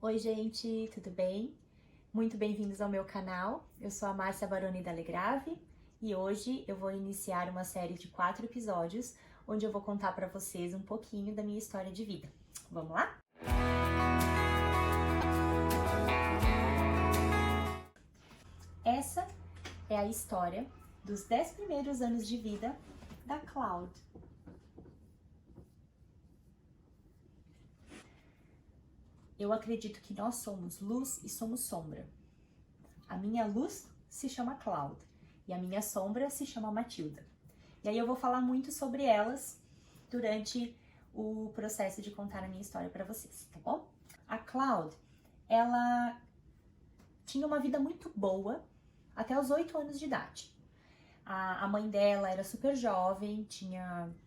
Oi gente, tudo bem? Muito bem-vindos ao meu canal. Eu sou a Márcia Baroni da Legrave e hoje eu vou iniciar uma série de 4 episódios onde eu vou contar para vocês um pouquinho da minha história de vida. Vamos lá? Essa é a história dos 10 primeiros anos de vida da Cloud. Eu acredito que nós somos luz e somos sombra. A minha luz se chama Cloud e a minha sombra se chama Matilda. E aí eu vou falar muito sobre elas durante o processo de contar a minha história para vocês, tá bom? A Cloud, ela tinha uma vida muito boa até os 8 anos de idade. A mãe dela era super jovem,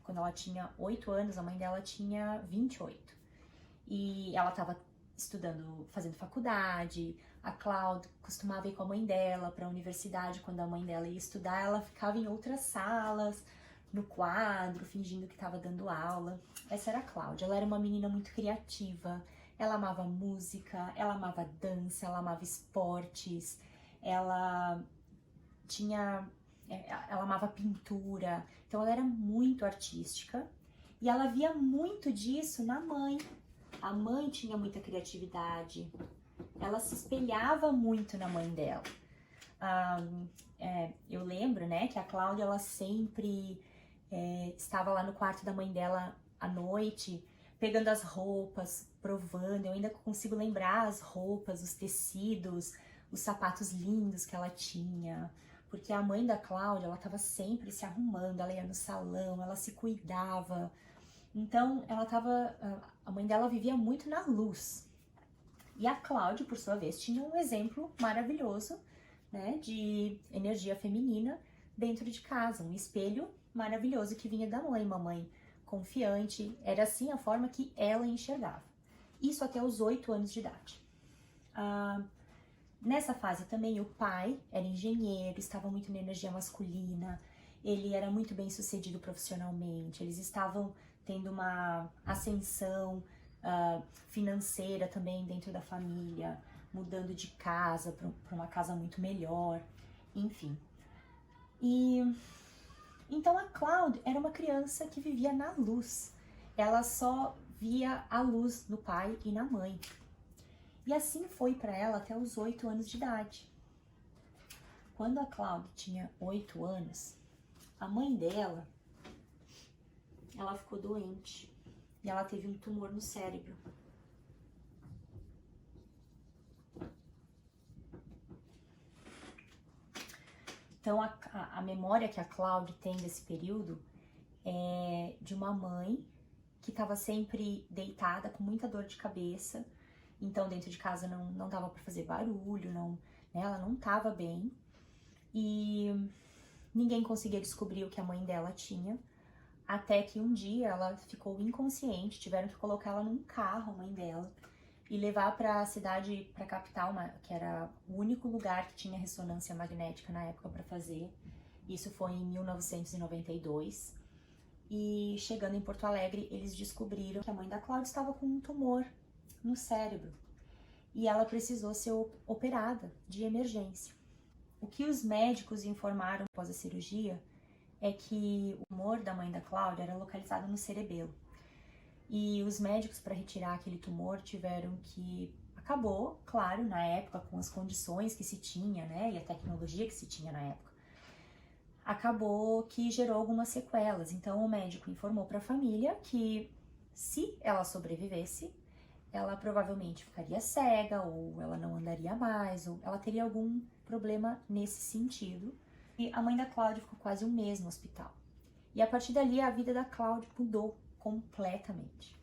quando ela tinha 8 anos, a mãe dela tinha 28. E ela estava estudando, fazendo faculdade. A Cloud costumava ir com a mãe dela para a universidade. Quando a mãe dela ia estudar, ela ficava em outras salas, no quadro, fingindo que estava dando aula. Essa era a Cloud. Ela era uma menina muito criativa. Ela amava música, ela amava dança, ela amava esportes. Ela amava pintura. Então ela era muito artística. E ela via muito disso na mãe. A mãe tinha muita criatividade, ela se espelhava muito na mãe dela. Eu lembro, né, que a Cláudia, ela sempre estava lá no quarto da mãe dela à noite, pegando as roupas, provando. Eu ainda consigo lembrar as roupas, os tecidos, os sapatos lindos que ela tinha. Porque a mãe da Cláudia, ela estava sempre se arrumando, ela ia no salão, ela se cuidava. Então, a mãe dela vivia muito na luz. E a Cláudia, por sua vez, tinha um exemplo maravilhoso, né, de energia feminina dentro de casa, um espelho maravilhoso que vinha da mãe, uma mãe confiante. Era assim a forma que ela enxergava. Isso até os 8 anos de idade. Nessa fase também o pai era engenheiro, estava muito na energia masculina, ele era muito bem sucedido profissionalmente, eles estavam tendo uma ascensão financeira também dentro da família, mudando de casa para uma casa muito melhor, enfim. E então a Cloud era uma criança que vivia na luz, ela só via a luz no pai e na mãe. E assim foi para ela até os 8 anos de idade. Quando a Cloud tinha 8 anos, a mãe dela, ela ficou doente e ela teve um tumor no cérebro. Então a memória que a Cloud tem desse período é de uma mãe que estava sempre deitada com muita dor de cabeça. Então dentro de casa não dava para fazer barulho, né, ela não estava bem. E ninguém conseguia descobrir o que a mãe dela tinha. Até que um dia ela ficou inconsciente, tiveram que colocar ela num carro, a mãe dela, e levar para a cidade, para a capital, que era o único lugar que tinha ressonância magnética na época para fazer. Isso foi em 1992. E chegando em Porto Alegre, eles descobriram que a mãe da Cláudia estava com um tumor no cérebro. E ela precisou ser operada de emergência. O que os médicos informaram após a cirurgia é que o tumor da mãe da Cláudia era localizado no cerebelo. E os médicos, para retirar aquele tumor, tiveram que... Acabou, claro, na época, com as condições que se tinha, né, e a tecnologia que se tinha na época. Acabou que gerou algumas sequelas. Então, o médico informou para a família que, se ela sobrevivesse, ela provavelmente ficaria cega, ou ela não andaria mais, ou ela teria algum problema nesse sentido. E a mãe da Cláudia ficou quase um mês no hospital. E a partir dali a vida da Cláudia mudou completamente.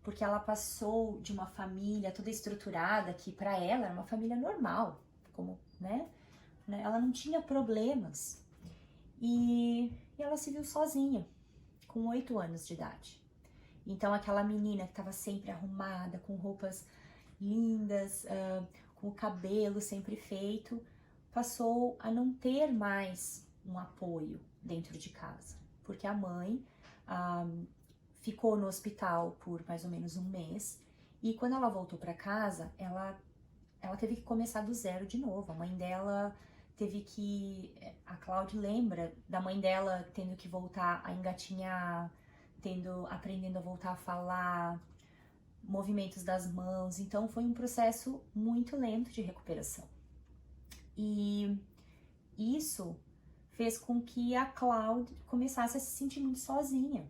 Porque ela passou de uma família toda estruturada, que para ela era uma família normal, como, né? Ela não tinha problemas. E ela se viu sozinha, com 8 anos de idade. Então aquela menina que estava sempre arrumada, com roupas lindas, com o cabelo sempre feito, passou a não ter mais um apoio dentro de casa, porque a mãe ficou no hospital por mais ou menos um mês E quando ela voltou para casa, ela teve que começar do zero de novo. A mãe dela teve que... A Cláudia lembra da mãe dela tendo que voltar a engatinhar, aprendendo a voltar a falar, movimentos das mãos. Então foi um processo muito lento de recuperação. E isso fez com que a Cláudia começasse a se sentir muito sozinha,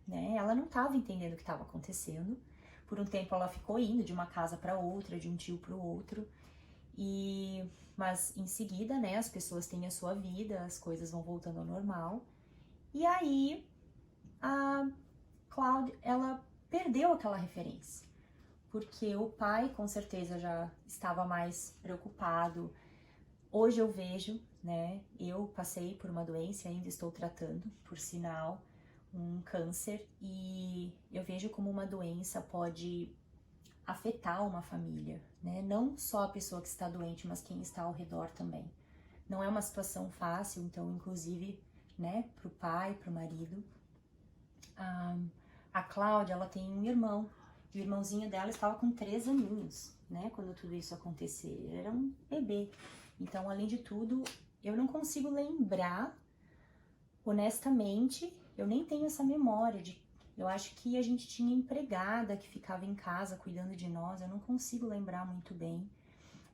né? Ela não estava entendendo o que estava acontecendo. Por um tempo ela ficou indo de uma casa para outra, de um tio para o outro. Mas em seguida, né, as pessoas têm a sua vida, as coisas vão voltando ao normal. E aí a Cláudia, ela perdeu aquela referência, porque o pai com certeza já estava mais preocupado. Hoje eu vejo, né, eu passei por uma doença, ainda estou tratando, por sinal, um câncer, e eu vejo como uma doença pode afetar uma família, né? Não só a pessoa que está doente, mas quem está ao redor também. Não é uma situação fácil, então, inclusive, né, pro pai, pro marido. A Cláudia, ela tem um irmão, e o irmãozinho dela estava com 3 aninhos, né, quando tudo isso aconteceu. Ele era um bebê. Então, além de tudo, eu não consigo lembrar, honestamente, eu nem tenho essa memória de... Eu acho que a gente tinha empregada que ficava em casa cuidando de nós, eu não consigo lembrar muito bem.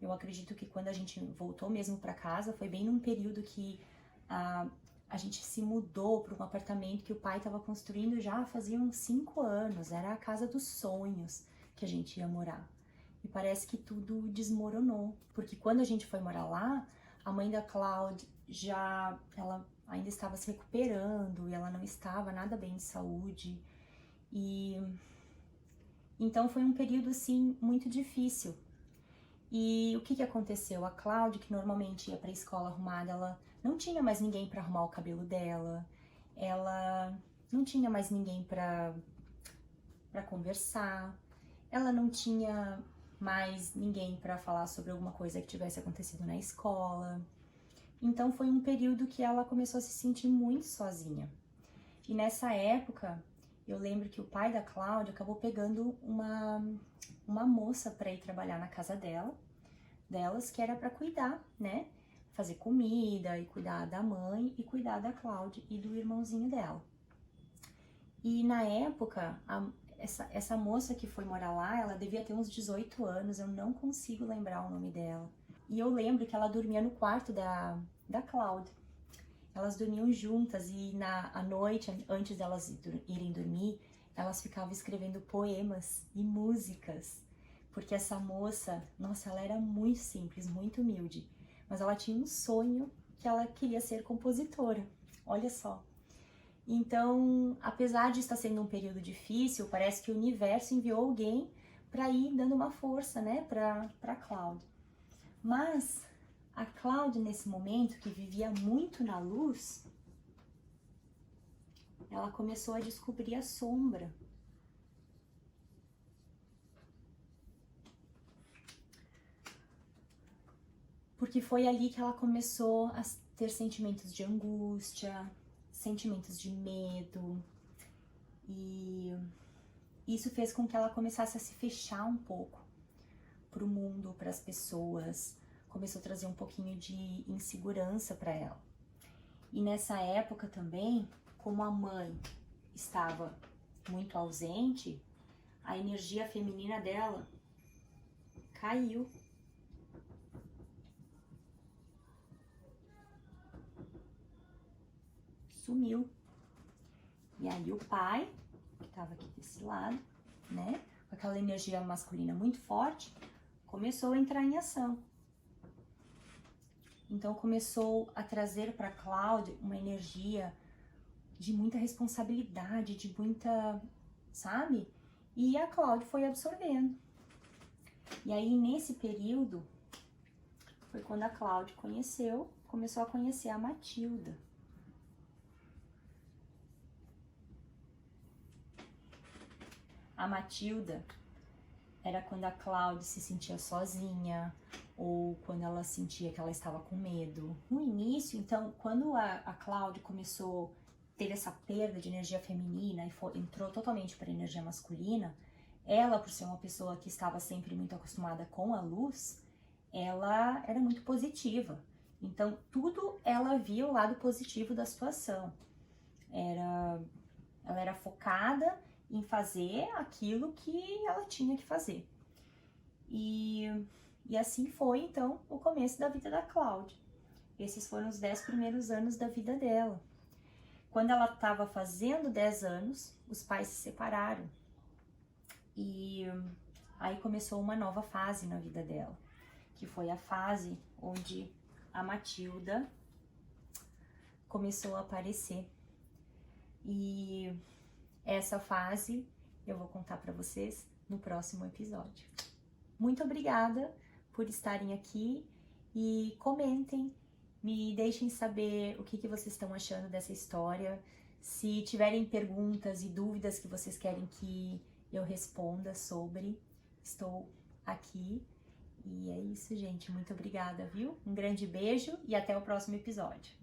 Eu acredito que quando a gente voltou mesmo para casa, foi bem num período que a gente se mudou para um apartamento que o pai estava construindo já fazia uns 5 anos, era a casa dos sonhos que a gente ia morar. E parece que tudo desmoronou, porque quando a gente foi morar lá, a mãe da Cláudia ela ainda estava se recuperando e ela não estava nada bem de saúde. E então foi um período assim muito difícil. E o que aconteceu? A Cláudia, que normalmente ia para a escola arrumada, ela não tinha mais ninguém para arrumar o cabelo dela. Ela não tinha mais ninguém para conversar. Ela não tinha mais ninguém para falar sobre alguma coisa que tivesse acontecido na escola. Então foi um período que ela começou a se sentir muito sozinha. E nessa época, eu lembro que o pai da Cláudia acabou pegando uma moça para ir trabalhar na casa delas, que era para cuidar, né? Fazer comida e cuidar da mãe e cuidar da Cláudia e do irmãozinho dela. E na época, essa moça que foi morar lá, ela devia ter uns 18 anos, eu não consigo lembrar o nome dela. E eu lembro que ela dormia no quarto da Cláudia. Elas dormiam juntas e à noite, antes delas irem dormir, elas ficavam escrevendo poemas e músicas. Porque essa moça, nossa, ela era muito simples, muito humilde. Mas ela tinha um sonho que ela queria ser compositora. Olha só. Então, apesar de estar sendo um período difícil, parece que o universo enviou alguém para ir dando uma força, né, para Cláudia. Mas a Cláudia, nesse momento, que vivia muito na luz, ela começou a descobrir a sombra. Porque foi ali que ela começou a ter sentimentos de angústia, sentimentos de medo. E isso fez com que ela começasse a se fechar um pouco para o mundo, para as pessoas. Começou a trazer um pouquinho de insegurança para ela. E nessa época também, como a mãe estava muito ausente, a energia feminina dela caiu. Sumiu. E aí o pai, que estava aqui desse lado, né, com aquela energia masculina muito forte, começou a entrar em ação. Então começou a trazer para Cláudia uma energia de muita responsabilidade, de muita, sabe? E a Cláudia foi absorvendo. E aí nesse período foi quando a Cláudia começou a conhecer a Matilda. A Matilda era quando a Cláudia se sentia sozinha ou quando ela sentia que ela estava com medo. No início, então, quando a Cláudia teve essa perda de energia feminina e entrou totalmente para a energia masculina, ela, por ser uma pessoa que estava sempre muito acostumada com a luz, ela era muito positiva. Então, tudo ela via o lado positivo da situação. Ela era focada em fazer aquilo que ela tinha que fazer. E assim foi, então, o começo da vida da Cláudia. Esses foram os 10 primeiros anos da vida dela. Quando ela estava fazendo 10 anos, os pais se separaram. E aí começou uma nova fase na vida dela, que foi a fase onde a Matilda começou a aparecer. E essa fase eu vou contar para vocês no próximo episódio. Muito obrigada por estarem aqui e comentem, me deixem saber o que vocês estão achando dessa história. Se tiverem perguntas e dúvidas que vocês querem que eu responda sobre, estou aqui. E é isso, gente. Muito obrigada, viu? Um grande beijo e até o próximo episódio.